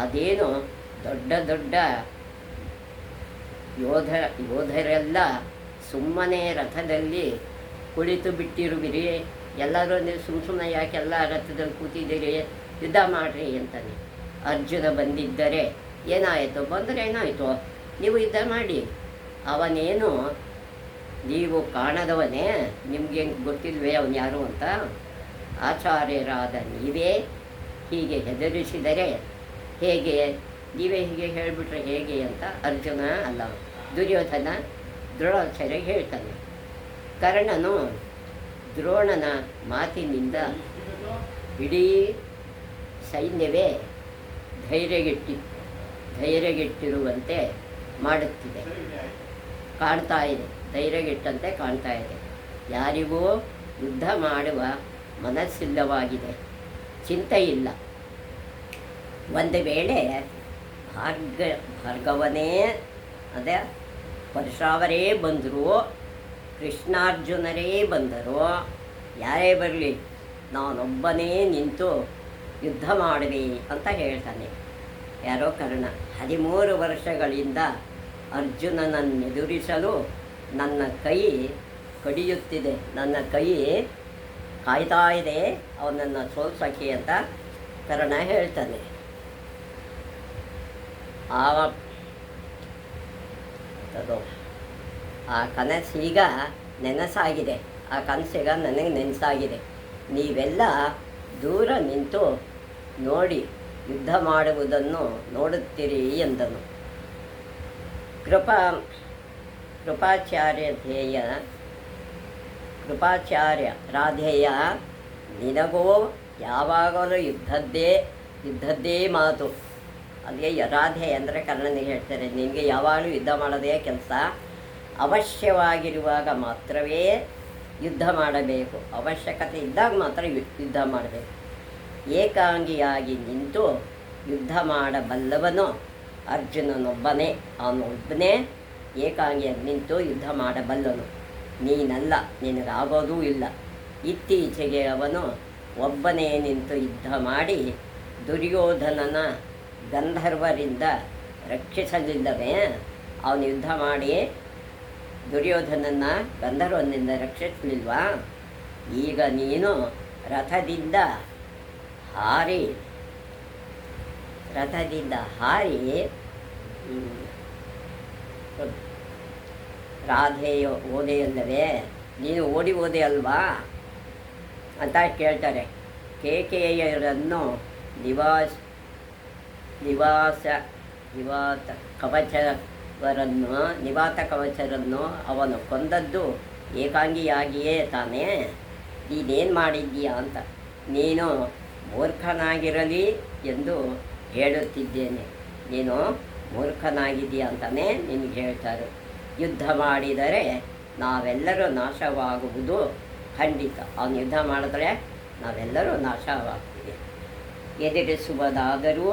ಅದೇನು ದೊಡ್ಡ ದೊಡ್ಡ ಯೋಧರೆಲ್ಲ ಸುಮ್ಮನೆ ರಥದಲ್ಲಿ ಕುಳಿತು ಬಿಟ್ಟಿರುವಿರಿ, ಎಲ್ಲರೂ ಸುಮ್ಮನೆ ಯಾಕೆಲ್ಲ ರಥದಲ್ಲಿ ಕೂತಿದ್ದೀರಿ, ಯುದ್ಧ ಮಾಡಿರಿ ಅಂತಾನೆ. ಅರ್ಜುನ ಬಂದಿದ್ದರೆ ಏನಾಯಿತು, ಬಂದರೆ ಏನಾಯಿತು, ನೀವು ಯುದ್ಧ ಮಾಡಿ. ಅವನೇನು ನೀವು ಕಾಣದವನೇ, ನಿಮಗೆ ಗೊತ್ತಿಲ್ವೇ ಅವನು ಯಾರು ಅಂತ? ಆಚಾರ್ಯರಾದ ನೀವೇ ಹೀಗೆ ಹೆದರಿಸಿದರೆ ಹೇಗೆ, ನೀವೇ ಹೀಗೆ ಹೇಳಿಬಿಟ್ರೆ ಹೇಗೆ ಅಂತ ಅರ್ಜುನ ಅಲ್ಲ ದುರ್ಯೋಧನ ದ್ರೋಣಾಚಾರ್ಯ ಹೇಳ್ತಾನೆ. ಕರ್ಣನು ದ್ರೋಣನ ಮಾತಿನಿಂದ ಇಡೀ ಸೈನ್ಯವೇ ಧೈರ್ಯಗೆಟ್ಟಿರುವಂತೆ ಮಾಡುತ್ತಿದೆ, ಕಾಣ್ತಾ ಇದೆ, ಧೈರ್ಯಗೆಟ್ಟಂತೆ ಕಾಣ್ತಾ ಇದೆ. ಯಾರಿಗೂ ಯುದ್ಧ ಮಾಡುವ ಮನಸ್ಸಿಲ್ಲವಾಗಿದೆ, ಚಿಂತೆ ಇಲ್ಲ. ಒಂದು ವೇಳೆ ಭಾರ್ಗವನೇ ಅದೇ ಪರಶುರಾಮರೇ ಬಂದರು, ಕೃಷ್ಣಾರ್ಜುನರೇ ಬಂದರು, ಯಾರೇ ಬರಲಿ ನಾನೊಬ್ಬನೇ ನಿಂತು ಯುದ್ಧ ಮಾಡುವೆ ಅಂತ ಹೇಳ್ತಾನೆ. ಯಾರೋ ಕರ್ಣ 13 ವರ್ಷಗಳಿಂದ ಅರ್ಜುನನನ್ನೆದುರಿಸಲು ನನ್ನ ಕೈ ಕಡಿಯುತ್ತಿದೆ, ನನ್ನ ಕೈ ಕಾಯ್ತಾ ಇದೆ ಅವನನ್ನು ಸೋಲ್ಸೋಕ್ಕೆ ಅಂತ ಕರ್ಣ ಹೇಳ್ತಾನೆ. ಆ ಕನಸೀಗ ನೆನಸಾಗಿದೆ, ಆ ಕನಸೀಗ ನನಗೆ ನೆನಸಾಗಿದೆ. ನೀವೆಲ್ಲ ದೂರ ನಿಂತು ನೋಡಿ ಯುದ್ಧ ಮಾಡುವುದನ್ನು ನೋಡುತ್ತೀರಿ ಎಂದನು. ಕೃಪಾಚಾರ್ಯ ರಾಧೇಯ ನಿನಗೋ ಯಾವಾಗಲೂ ಯುದ್ಧದ್ದೇ ಮಾತು. ಅದೇ ರಾಧೆ ಅಂದರೆ ಕರ್ಣನಿಗೆ ಹೇಳ್ತಾರೆ, ನಿನಗೆ ಯಾವಾಗಲೂ ಯುದ್ಧ ಮಾಡೋದೇ ಕೆಲಸ, ಅವಶ್ಯವಾಗಿರುವಾಗ ಮಾತ್ರವೇ ಯುದ್ಧ ಮಾಡಬೇಕು, ಅವಶ್ಯಕತೆ ಇದ್ದಾಗ ಮಾತ್ರ ಯುದ್ಧ ಮಾಡಬೇಕು. ಏಕಾಂಗಿಯಾಗಿ ನಿಂತು ಯುದ್ಧ ಮಾಡಬಲ್ಲವನು ಅರ್ಜುನನೊಬ್ಬನೇ, ಅವನೊಬ್ಬನೇ ಏಕಾಂಗಿಯಾಗಿ ನಿಂತು ಯುದ್ಧ ಮಾಡಬಲ್ಲನು, ನೀನಲ್ಲ, ನಿನಗಾಗೋದೂ ಇಲ್ಲ. ಇತ್ತೀಚೆಗೆ ಅವನು ಒಬ್ಬನೇ ನಿಂತು ಯುದ್ಧ ಮಾಡಿ ದುರ್ಯೋಧನನ ಗಂಧರ್ವರಿಂದ ರಕ್ಷಿಸಲಿಲ್ಲವೇ? ಅವನು ಯುದ್ಧ ಮಾಡಿ ದುರ್ಯೋಧನನ ಗಂಧರ್ವನಿಂದ ರಕ್ಷಿಸಲಿಲ್ವಾ? ಈಗ ನೀನು ರಥದಿಂದ ಹಾರಿ ರಾಧೆಯ ಓದೆಯಲ್ಲವೇ, ನೀನು ಓಡಿ ಓದೆ ಅಲ್ವಾ ಅಂತ ಕೇಳ್ತಾರೆ. ಕೇಕೆಯರನ್ನು ನಿವಾತ ಕವಚರನ್ನು ಅವನು ಕೊಂದದ್ದು ಏಕಾಂಗಿಯಾಗಿಯೇ ತಾನೇ. ನೀನೇನು ಮಾಡಿದ್ದೀಯಾ ಅಂತ. ನೀನು ಮೂರ್ಖನಾಗಿರಲಿ ಎಂದು ಹೇಳುತ್ತಿದ್ದೇನೆ, ನೀನು ಮೂರ್ಖನಾಗಿದ್ದೀಯ ಅಂತಲೇ ನಿನಗೆ ಹೇಳ್ತಾರೆ. ಯುದ್ಧ ಮಾಡಿದರೆ ನಾವೆಲ್ಲರೂ ನಾಶವಾಗುವುದು ಖಂಡಿತ. ಅವನು ಯುದ್ಧ ಮಾಡಿದ್ರೆ ನಾವೆಲ್ಲರೂ ನಾಶವಾಗ್ತೀವಿ. ಎದುರಿಸುವುದಾದರೂ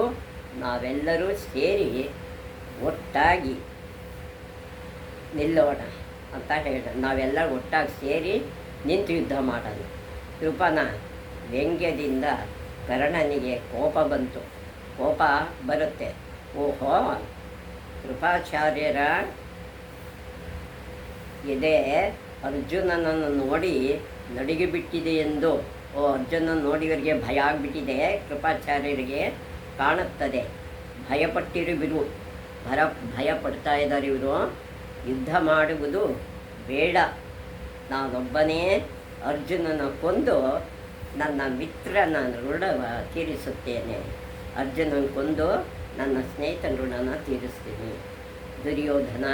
ನಾವೆಲ್ಲರೂ ಸೇರಿ ಒಟ್ಟಾಗಿ ನಿಲ್ಲೋಣ ಅಂತ ಹೇಳಿದ್ರು. ನಾವೆಲ್ಲ ಒಟ್ಟಾಗಿ ಸೇರಿ ನಿಂತು ಯುದ್ಧ ಮಾಡೋಣ. ಕೃಪನ ವ್ಯಂಗ್ಯದಿಂದ ಕರ್ಣನಿಗೆ ಕೋಪ ಬಂತು. ಕೋಪ ಬರುತ್ತೆ. ಓಹೋ, ಕೃಪಾಚಾರ್ಯರ ಎದೆ ಅರ್ಜುನನನ್ನು ನೋಡಿ ನಡುಗಿಬಿಟ್ಟಿದೆ ಎಂದು, ಅರ್ಜುನನ ನೋಡಿ ಇವರಿಗೆ ಭಯ ಆಗಿಬಿಟ್ಟಿದೆ, ಕೃಪಾಚಾರ್ಯರಿಗೆ ಕಾಣುತ್ತದೆ. ಭಯ ಪಡ್ತಾ ಇದ್ದಾರೆ ಇವರು. ಯುದ್ಧ ಮಾಡುವುದು ಬೇಡ, ನಾನೊಬ್ಬನೇ ಅರ್ಜುನನ ಕೊಂದು ನನ್ನ ಮಿತ್ರನ ಋಣವ ತೀರಿಸುತ್ತೇನೆ. ಅರ್ಜುನನ ಕೊಂದು ನನ್ನ ಸ್ನೇಹಿತನ ಋಣನ ತೀರಿಸ್ತೀನಿ. ದುರ್ಯೋಧನ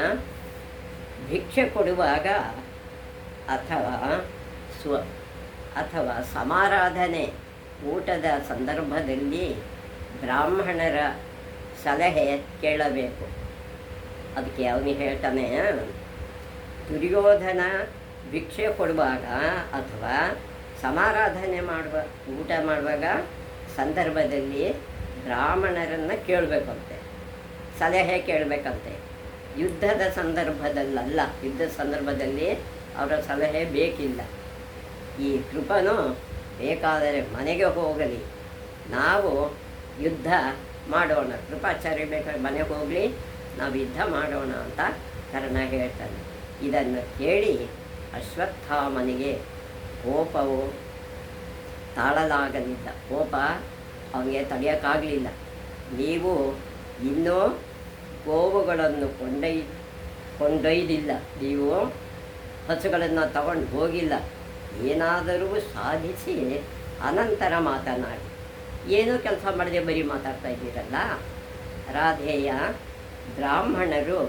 ಭಿಕ್ಷೆ ಕೊಡುವಾಗ ಅಥವಾ ಸಮಾರಾಧನೆ ಊಟದ ಸಂದರ್ಭದಲ್ಲಿ ಬ್ರಾಹ್ಮಣರ ಸಲಹೆ ಕೇಳಬೇಕು. ಅದಕ್ಕೆ ಅವನಿಗೆ ಹೇಳ್ತಾನೆ, ದುರ್ಯೋಧನ ಭಿಕ್ಷೆ ಕೊಡುವಾಗ ಅಥವಾ ಸಮಾರಾಧನೆ ಊಟ ಮಾಡುವಾಗ ಸಂದರ್ಭದಲ್ಲಿ ಬ್ರಾಹ್ಮಣರನ್ನು ಕೇಳಬೇಕಂತೆ, ಸಲಹೆ ಕೇಳಬೇಕಂತೆ. ಯುದ್ಧದ ಸಂದರ್ಭದಲ್ಲಲ್ಲ, ಯುದ್ಧದ ಸಂದರ್ಭದಲ್ಲಿ ಅವರ ಸಲಹೆ ಬೇಕಿಲ್ಲ. ಈ ಕೃಪನು ಬೇಕಾದರೆ ಮನೆಗೆ ಹೋಗಲಿ, ನಾವು ಯುದ್ಧ ಮಾಡೋಣ, ಕೃಪಾಚಾರ್ಯ ಬೇಕಾದ್ರೆ ಮನೆಗೆ ಹೋಗಲಿ, ನಾವು ಯುದ್ಧ ಮಾಡೋಣ ಅಂತ ಕರ್ಣ ಹೇಳ್ತಾನೆ. ಇದನ್ನು ಕೇಳಿ ಅಶ್ವತ್ಥಾಮನಿಗೆ ಕೋಪವು ತಾಳಲಾಗಲಿಲ್ಲ. ಕೋಪ ಅವನಿಗೆ ತಡೆಯೋಕ್ಕಾಗಲಿಲ್ಲ. ನೀವು ಇನ್ನೂ ಗೋವುಗಳನ್ನು ಕೊಂಡೊಯ್ದಿಲ್ಲ, ನೀವು ಹಸುಗಳನ್ನು ತಗೊಂಡು ಹೋಗಿಲ್ಲ, ಏನಾದರೂ ಸಾಧಿಸಿ ಅನಂತರ ಮಾತನಾಡಿ. ಏನೂ ಕೆಲಸ ಮಾಡದೆ ಬರೀ ಮಾತಾಡ್ತಾ ಇದ್ದೀರಲ್ಲ. ರಾಧೆಯ ಬ್ರಾಹ್ಮಣರು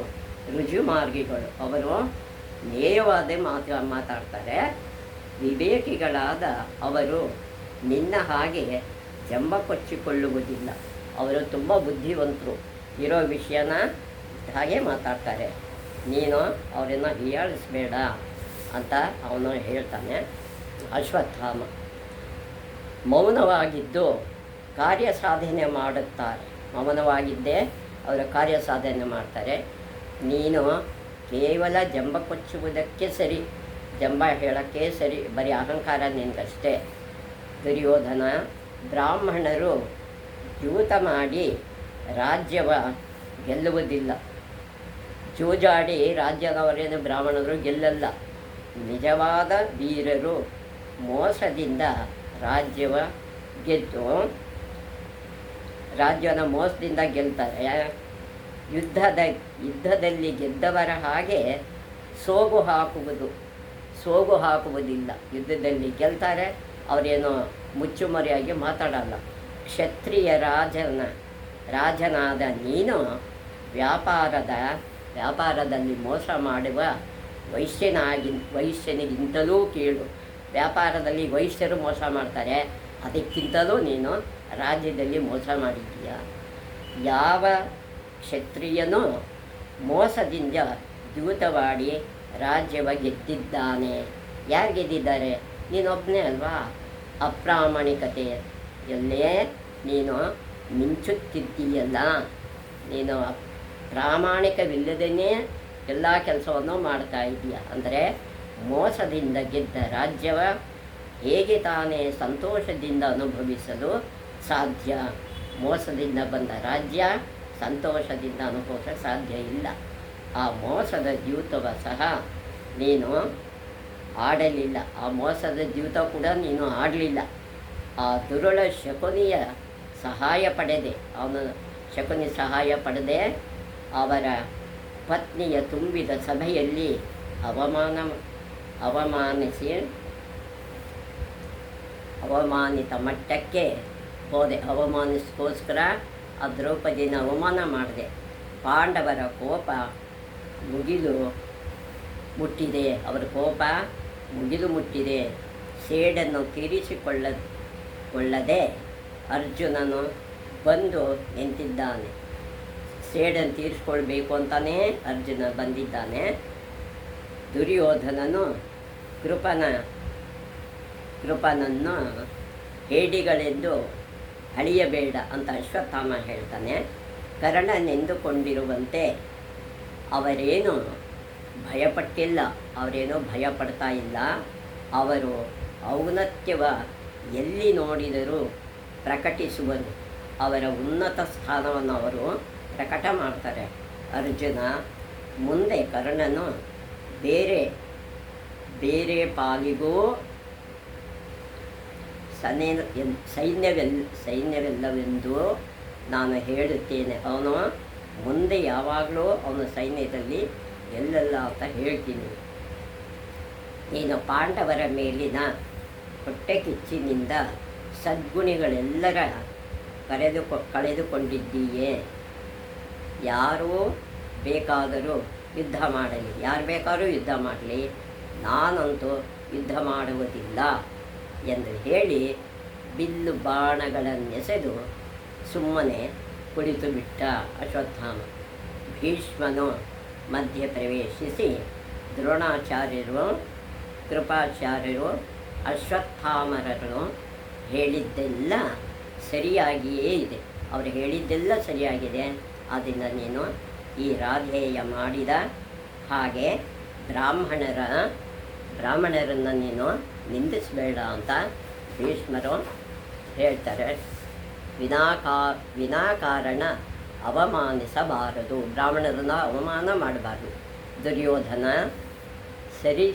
ರುಜುಮಾರ್ಗಿಗಳು, ಅವರು ನೇರವಾದ ಮಾತಾಡ್ತಾರೆ. ವಿವೇಕಿಗಳಾದ ಅವರು ನಿನ್ನ ಹಾಗೆ ಜಂಬ ಕೊಚ್ಚಿಕೊಳ್ಳುವುದಿಲ್ಲ. ಅವರು ತುಂಬ ಬುದ್ಧಿವಂತರು, ಇರೋ ವಿಷಯನ ಹಾಗೆ ಮಾತಾಡ್ತಾರೆ. ನೀನು ಅವರನ್ನು ಹೀಯಾಳಿಸ್ಬೇಡ ಅಂತ ಅವನು ಹೇಳ್ತಾನೆ. ಅಶ್ವತ್ಥಾಮ ಮೌನವಾಗಿದ್ದು ಕಾರ್ಯ ಸಾಧನೆ ಮಾಡುತ್ತಾರೆ. ಮೌನವಾಗಿದ್ದೇ ಅವರ ಕಾರ್ಯ ಸಾಧನೆ ಮಾಡ್ತಾರೆ. ನೀನು ಕೇವಲ ಜಂಬ ಕೊಚ್ಚುವುದಕ್ಕೆ ಸರಿ, ಜಂಬ ಹೇಳೋಕ್ಕೆ ಸರಿ, ಬರೀ ಅಹಂಕಾರ ನಿನಗಷ್ಟೇ. ದುರ್ಯೋಧನ ಬ್ರಾಹ್ಮಣರು ಜೂತ ಮಾಡಿ ರಾಜ್ಯವ ಗೆಲ್ಲುವುದಿಲ್ಲ. ಜೂಜಾಡಿ ರಾಜ್ಯದವರೇನು ಬ್ರಾಹ್ಮಣರು ಗೆಲ್ಲಲ್ಲ. ನಿಜವಾದ ವೀರರು ಮೋಸದಿಂದ ರಾಜ್ಯನ ಮೋಸದಿಂದ ಗೆಲ್ತಾರೆ. ಯುದ್ಧದಲ್ಲಿ ಗೆದ್ದವರ ಹಾಗೆ ಸೋಗು ಹಾಕುವುದಿಲ್ಲ. ಯುದ್ಧದಲ್ಲಿ ಗೆಲ್ತಾರೆ, ಅವರೇನೋ ಮುಚ್ಚುಮರೆಯಾಗಿ ಮಾತಾಡಲ್ಲ. ಕ್ಷತ್ರಿಯ ರಾಜನಾದ ನೀನು ವ್ಯಾಪಾರದಲ್ಲಿ ಮೋಸ ಮಾಡುವ ವೈಶ್ಯನಿಗಿಂತಲೂ ಕೀಳು. ವ್ಯಾಪಾರದಲ್ಲಿ ವೈಶ್ಯರು ಮೋಸ ಮಾಡ್ತಾರೆ, ಅದಕ್ಕಿಂತಲೂ ನೀನು ರಾಜ್ಯದಲ್ಲಿ ಮೋಸ ಮಾಡಿದ್ದೀಯ. ಯಾವ ಕ್ಷತ್ರಿಯನೂ ಮೋಸದಿಂದ ದ್ಯೂತವಾಡಿ ರಾಜ್ಯವ ಗೆದ್ದಿದ್ದಾನೆ? ಯಾರು ಗೆದ್ದಿದ್ದಾರೆ? ನೀನೊಬ್ಬನೇ ಅಲ್ವಾ? ಅಪ್ರಾಮಾಣಿಕತೆಯಲ್ಲೇ ನೀನು ಮಿಂಚುತ್ತಿದ್ದೀಯಲ್ಲ. ನೀನು ಪ್ರಾಮಾಣಿಕವಿಲ್ಲದೇ ಎಲ್ಲ ಕೆಲಸವನ್ನು ಮಾಡ್ತಾ ಇದ್ದೀಯ. ಅಂದರೆ ಮೋಸದಿಂದ ಗೆದ್ದ ರಾಜ್ಯವ ಹೇಗೆ ತಾನೇ ಸಂತೋಷದಿಂದ ಅನುಭವಿಸಲು ಸಾಧ್ಯ? ಮೋಸದಿಂದ ಬಂದ ರಾಜ್ಯ ಸಂತೋಷದಿಂದ ಅನುಭವಿಸಲು ಸಾಧ್ಯ ಇಲ್ಲ. ಆ ಮೋಸದ ದ್ಯೂತವ ಸಹ ನೀನು ಆಡಲಿಲ್ಲ. ಆ ಮೋಸದ ದ್ಯೂತ ಕೂಡ ನೀನು ಆಡಲಿಲ್ಲ. ಆ ದುರುಳ ಶಕುನಿಯ ಸಹಾಯ ಪಡೆದೆ, ಶಕುನಿ ಸಹಾಯ ಪಡೆದೆ ಅವರ ಪತ್ನಿಯ ತುಂಬಿದ ಸಭೆಯಲ್ಲಿ ಅವಮಾನಿತ ಮಟ್ಟಕ್ಕೆ ಹೋದೆ. ಅವಮಾನಿಸ್ಕೋಸ್ಕರ ಆ ದ್ರೌಪದಿನ ಅವಮಾನ ಮಾಡಿದೆ. ಪಾಂಡವರ ಕೋಪ ಮುಗಿಲು ಮುಟ್ಟಿದೆ. ಅವರ ಕೋಪ ಮುಗಿಲು ಮುಟ್ಟಿದೆ. ಸೇಡನ್ನು ತೀರಿಸಿಕೊಳ್ಳದೆ ಅರ್ಜುನನು ಬಂದು ನಿಂತಿದ್ದಾನೆ. ಸೇಡನ್ನು ತೀರಿಸ್ಕೊಳ್ಬೇಕು ಅಂತಲೇ ಅರ್ಜುನ ಬಂದಿದ್ದಾನೆ. ದುರ್ಯೋಧನನು ಕೃಪನನ್ನು ಹೇಡಿಗಳೆಂದು ಅಳಿಯಬೇಡ ಅಂತ ಅಶ್ವತ್ಥಾಮ ಹೇಳ್ತಾನೆ. ಕರ್ಣನೆಂದುಕೊಂಡಿರುವಂತೆ ಅವರೇನು ಭಯಪಟ್ಟಿಲ್ಲ, ಅವರೇನೂ ಭಯಪಡ್ತಾ ಇಲ್ಲ. ಅವರು ಔನ್ನತ್ಯವ ಎಲ್ಲಿ ನೋಡಿದರೂ ಪ್ರಕಟಿಸುವರು. ಅವರ ಉನ್ನತ ಸ್ಥಾನವನ್ನು ಅವರು ಪ್ರಕಟ ಮಾಡ್ತಾರೆ. ಅರ್ಜುನ ಮುಂದೆ ಕರ್ಣನು ಬೇರೆ ಪಾಲಿಗೂ ಸೈನ್ಯವೆಲ್ಲವೆಂದು ನಾನು ಹೇಳುತ್ತೇನೆ. ಅವನು ಮುಂದೆ ಯಾವಾಗಲೂ ಅವನ ಸೈನ್ಯದಲ್ಲಿ ಎಲ್ಲೆಲ್ಲ ಅಂತ ಹೇಳ್ತೀನಿ. ನೀನು ಪಾಂಡವರ ಮೇಲಿನ ಹೊಟ್ಟೆ ಕಿಚ್ಚಿನಿಂದ ಸದ್ಗುಣಿಗಳೆಲ್ಲರ ಕಳೆದುಕೊಂಡಿದ್ದೀಯೇ. ಯಾರು ಬೇಕಾದರೂ ಯುದ್ಧ ಮಾಡಲಿ, ಯಾರು ಬೇಕಾದರೂ ಯುದ್ಧ ಮಾಡಲಿ, ನಾನಂತೂ ಯುದ್ಧ ಮಾಡುವುದಿಲ್ಲ ಎಂದು ಹೇಳಿ ಬಿಲ್ಲು ಬಾಣಗಳನ್ನೆಸೆದು ಸುಮ್ಮನೆ ಕುಳಿತು ಬಿಟ್ಟ ಅಶ್ವತ್ಥಾಮ. ಭೀಷ್ಮನು ಮಧ್ಯ ಪ್ರವೇಶಿಸಿ ದ್ರೋಣಾಚಾರ್ಯರು, ಕೃಪಾಚಾರ್ಯರು, ಅಶ್ವತ್ಥಾಮರರು ಹೇಳಿದ್ದೆಲ್ಲ ಸರಿಯಾಗಿಯೇ ಇದೆ. ಅವರು ಹೇಳಿದ್ದೆಲ್ಲ ಸರಿಯಾಗಿದೆ. ಆದ್ದರಿಂದ ನೀನು ಈ ರಾಧೇಯ ಮಾಡಿದ ಹಾಗೆ ಬ್ರಾಹ್ಮಣರನ್ನು ನೀನು ನಿಂದಿಸಬೇಡ ಅಂತ ಭೀಷ್ಮರು ಹೇಳ್ತಾರೆ. ವಿನಾಕಾರಣ ಅವಮಾನಿಸಬಾರದು, ಬ್ರಾಹ್ಮಣರನ್ನು ಅವಮಾನ ಮಾಡಬಾರ್ದು. ದುರ್ಯೋಧನ ಸರಿ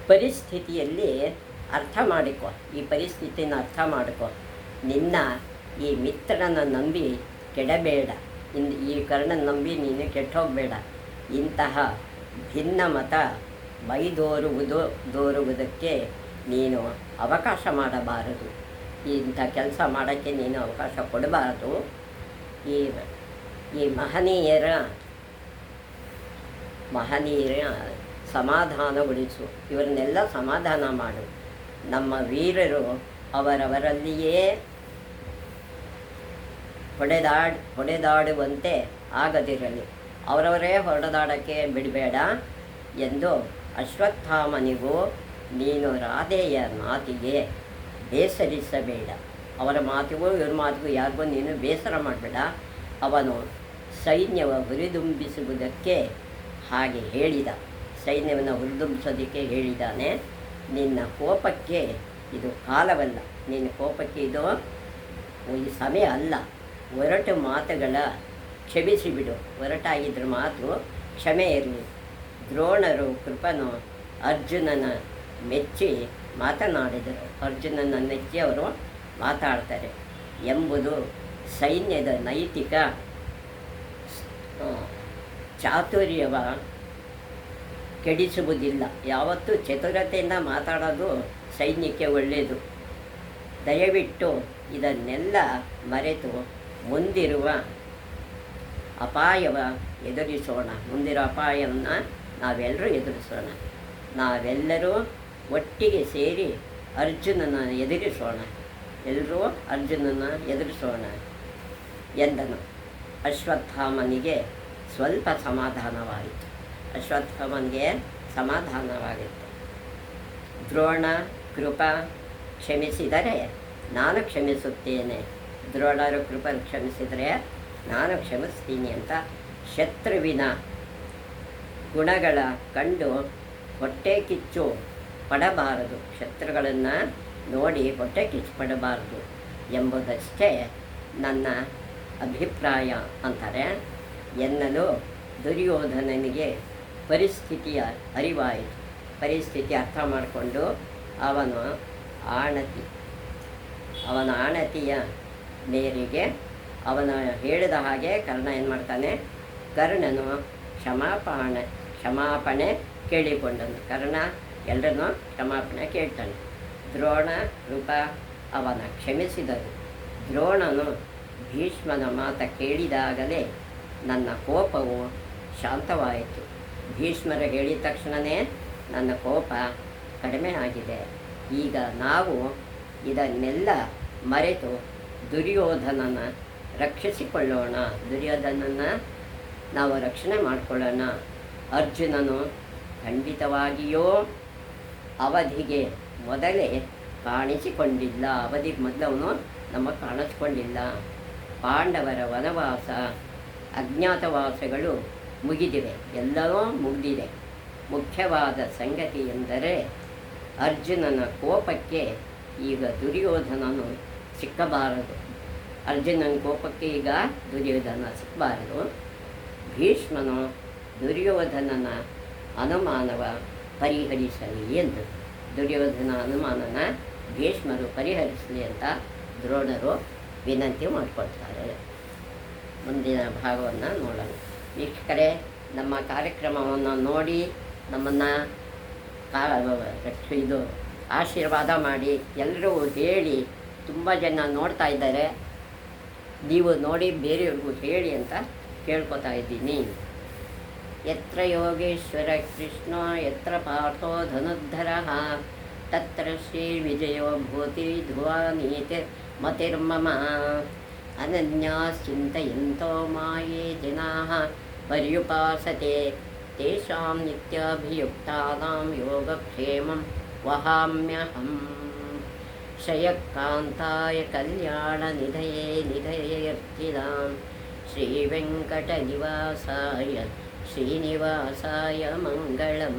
ಪರಿಸ್ಥಿತಿಯಲ್ಲಿ ಅರ್ಥ ಮಾಡಿಕೊ. ಈ ಪರಿಸ್ಥಿತಿನ ಅರ್ಥ ಮಾಡಿಕೊ. ನಿನ್ನ ಈ ಮಿತ್ರನ ನಂಬಿ ಕೆಡಬೇಡ. ಈ ಕರ್ಣನ ನಂಬಿ ನೀನು ಕೆಟ್ಟೋಗಬೇಡ. ಇಂತಹ ಭಿನ್ನ ಮತ ದೋರುವುದಕ್ಕೆ ನೀನು ಅವಕಾಶ ಮಾಡಬಾರದು. ಇಂಥ ಕೆಲಸ ಮಾಡೋಕ್ಕೆ ನೀನು ಅವಕಾಶ ಕೊಡಬಾರದು. ಈ ಮಹನೀಯರ ಸಮಾಧಾನಗೊಳಿಸು. ಇವರನ್ನೆಲ್ಲ ಸಮಾಧಾನ ಮಾಡು. ನಮ್ಮ ವೀರರು ಅವರವರಲ್ಲಿಯೇ ಹೊಡೆದಾಡುವಂತೆ ಆಗದಿರಲಿ. ಅವರವರೇ ಹೊಡೆದಾಡೋಕ್ಕೆ ಬಿಡಬೇಡ ಎಂದು ಅಶ್ವತ್ಥಾಮನಿಗೂ ನೀನು ರಾಧೆಯ ಮಾತಿಗೆ ಬೇಸರಿಸಬೇಡ. ಅವರ ಮಾತಿಗೂ ಇವ್ರ ಮಾತಿಗೂ ಯಾರಿಗೂ ನೀನು ಬೇಸರ ಮಾಡಬೇಡ. ಅವನು ಸೈನ್ಯವ ಹುರಿದುಂಬಿಸುವುದಕ್ಕೆ ಹಾಗೆ ಹೇಳಿದ. ಸೈನ್ಯವನ್ನು ಹುರಿದುಂಬಿಸೋದಕ್ಕೆ ಹೇಳಿದ್ದಾನೆ. ನಿನ್ನ ಕೋಪಕ್ಕೆ ಇದು ಕಾಲವಲ್ಲ. ನಿನ್ನ ಕೋಪಕ್ಕೆ ಇದು ಈ ಸಮಯ ಅಲ್ಲ. ಒರಟು ಮಾತುಗಳ ಕ್ಷಮಿಸಿಬಿಡು. ಒರಟಾಗಿದ್ದರೆ ಮಾತು ಕ್ಷಮೆ ಇರಲಿ. ದ್ರೋಣರು ಕೃಪನು ಅರ್ಜುನನ ಮೆಚ್ಚಿ ಮಾತನಾಡಿದರು. ಅರ್ಜುನನ ಮೆಚ್ಚಿ ಅವರು ಮಾತಾಡ್ತಾರೆ ಎಂಬುದು ಸೈನ್ಯದ ನೈತಿಕ ಚಾತುರ್ಯವ ಕೆಡಿಸುವುದಿಲ್ಲ. ಯಾವತ್ತೂ ಚತುರತೆಯಿಂದ ಮಾತಾಡೋದು ಸೈನ್ಯಕ್ಕೆ ಒಳ್ಳೆಯದು. ದಯವಿಟ್ಟು ಇದನ್ನೆಲ್ಲ ಮರೆತು ಮುಂದಿರುವ ಅಪಾಯವ ಎದುರಿಸೋಣ. ಮುಂದಿರೋ ಅಪಾಯವನ್ನು ನಾವೆಲ್ಲರೂ ಎದುರಿಸೋಣ. ನಾವೆಲ್ಲರೂ ಒಟ್ಟಿಗೆ ಸೇರಿ ಅರ್ಜುನನ ಎದುರಿಸೋಣ. ಎಲ್ಲರೂ ಅರ್ಜುನನ ಎದುರಿಸೋಣ ಎಂದನು. ಅಶ್ವತ್ಥಾಮನಿಗೆ ಸ್ವಲ್ಪ ಸಮಾಧಾನವಾಯಿತು. ಅಶ್ವತ್ಥಾಮನಿಗೆ ಸಮಾಧಾನವಾಗಿತ್ತು. ದ್ರೋಣ ಕೃಪ ಕ್ಷಮಿಸಿದರೆ ನಾನು ಕ್ಷಮಿಸುತ್ತೇನೆ. ದ್ರೋಣರು ಕೃಪ ಕ್ಷಮಿಸಿದರೆ ನಾನು ಕ್ಷಮಿಸ್ತೀನಿ ಅಂತ ಶತ್ರುವಿನ ಗುಣಗಳ ಕಂಡು ಹೊಟ್ಟೆ ಕಿಚ್ಚು ಪಡಬಾರದು. ಶತ್ರುಗಳನ್ನು ನೋಡಿ ಹೊಟ್ಟೆ ಕಿಚ್ಚು ಪಡಬಾರದು ಎಂಬುದಷ್ಟೇ ನನ್ನ ಅಭಿಪ್ರಾಯ ಅಂತಾರೆ ಎನ್ನಲು ದುರ್ಯೋಧನನಿಗೆ ಪರಿಸ್ಥಿತಿಯ ಅರಿವಾಯಿತು. ಪರಿಸ್ಥಿತಿ ಅರ್ಥ ಮಾಡಿಕೊಂಡು ಅವನ ಆಣತಿಯ ಮೇರೆಗೆ ಅವನ ಹೇಳಿದ ಹಾಗೆ ಕರ್ಣ ಏನು ಮಾಡ್ತಾನೆ, ಕರ್ಣನು ಕ್ಷಮಾಪಣೆ ಕೇಳಿಕೊಂಡನು. ಕರ್ಣ ಎಲ್ಲರನ್ನೂ ಕ್ಷಮಾಪಣೆ ಕೇಳ್ತಾನೆ. ದ್ರೋಣ ರೂಪ ಅವನ ಕ್ಷಮಿಸಿದರು. ದ್ರೋಣನು ಭೀಷ್ಮನ ಮಾತ ಕೇಳಿದಾಗಲೇ ನನ್ನ ಕೋಪವು ಶಾಂತವಾಯಿತು. ಭೀಷ್ಮರ ಹೇಳಿದ ತಕ್ಷಣವೇ ನನ್ನ ಕೋಪ ಕಡಿಮೆ ಆಗಿದೆ. ಈಗ ನಾವು ಇದನ್ನೆಲ್ಲ ಮರೆತು ದುರ್ಯೋಧನನ ರಕ್ಷಿಸಿಕೊಳ್ಳೋಣ. ದುರ್ಯೋಧನನ ನಾವು ರಕ್ಷಣೆ ಮಾಡಿಕೊಳ್ಳೋಣ. ಅರ್ಜುನನು ಖಂಡಿತವಾಗಿಯೂ ಅವಧಿಗೆ ಮೊದಲೇ ಕಾಣಿಸಿಕೊಂಡಿಲ್ಲ. ಅವಧಿಗೆ ಮೊದಲವನು ನಮಗೆ ಕಾಣಿಸ್ಕೊಂಡಿಲ್ಲ. ಪಾಂಡವರ ವನವಾಸ ಅಜ್ಞಾತವಾಸಗಳು ಮುಗಿದಿವೆ. ಎಲ್ಲವೂ ಮುಗಿದಿದೆ. ಮುಖ್ಯವಾದ ಸಂಗತಿ ಎಂದರೆ ಅರ್ಜುನನ ಕೋಪಕ್ಕೆ ಈಗ ದುರ್ಯೋಧನನು ಸಿಕ್ಕಬಾರದು. ಅರ್ಜುನನ ಕೋಪಕ್ಕೆ ಈಗ ದುರ್ಯೋಧನ ಸಿಕ್ಕಬಾರದು. ಭೀಷ್ಮನು ದುರ್ಯೋಧನನ ಅನುಮಾನವ ಪರಿಹರಿಸಲಿ ಎಂದು. ದುರ್ಯೋಧನ ಅನುಮಾನನ ಭೀಷ್ಮರು ಪರಿಹರಿಸಲಿ ಅಂತ ದ್ರೋಣರು ವಿನಂತಿ ಮಾಡಿಕೊಳ್ತಾರೆ. ಮುಂದಿನ ಭಾಗವನ್ನು ನೋಡೋಣ. ವೀಕ್ಷಕರೇ, ನಮ್ಮ ಕಾರ್ಯಕ್ರಮವನ್ನು ನೋಡಿ ನಮ್ಮನ್ನು ಇದು ಆಶೀರ್ವಾದ ಮಾಡಿ ಎಲ್ಲರೂ ಹೇಳಿ. ತುಂಬ ಜನ ನೋಡ್ತಾ ಇದ್ದಾರೆ. ನೀವು ನೋಡಿ ಬೇರೆಯವ್ರಿಗೂ ಹೇಳಿ ಅಂತ ಕೇಳ್ಕೊತಾ ಇದ್ದೀನಿ. ಯತ್ರ ಯೋಗೇಶ್ವರ ಕೃಷ್ಣ ಯತ್ರ ಪಾರ್ಥೋ ಧನುರ್ಧರಃ ತತ್ರ ಶ್ರೀ ವಿಜಯೋ ಭೂತಿ ಧ್ರುವ ನೀತಿ ಮತಿರ್ಮಮ ಅನನ್ಯಾಶ್ಚಿಂತಯಂತೋ ಮಾಯೇ ಜನಾಃ ಪರ್ಯುಪಾಸತೆ ತೇಷಾಂ ನಿತ್ಯಾಭಿಯುಕ್ತಾನಾಂ ಯೋಗಕ್ಷೇಮಂ ವಹಾಮ್ಯಹಂ. ಶ್ರೇಯಕಾಂತಾಯ ಕಲ್ಯಾಣನಿಧಯೇ ನಿಧಯೇರ್ಚಿದಾಂ ಶ್ರೀವೆಂಕಟನಿವಾಸಾಯ ಶ್ರೀನಿವಾಸಾಯ ಮಂಗಳಂ.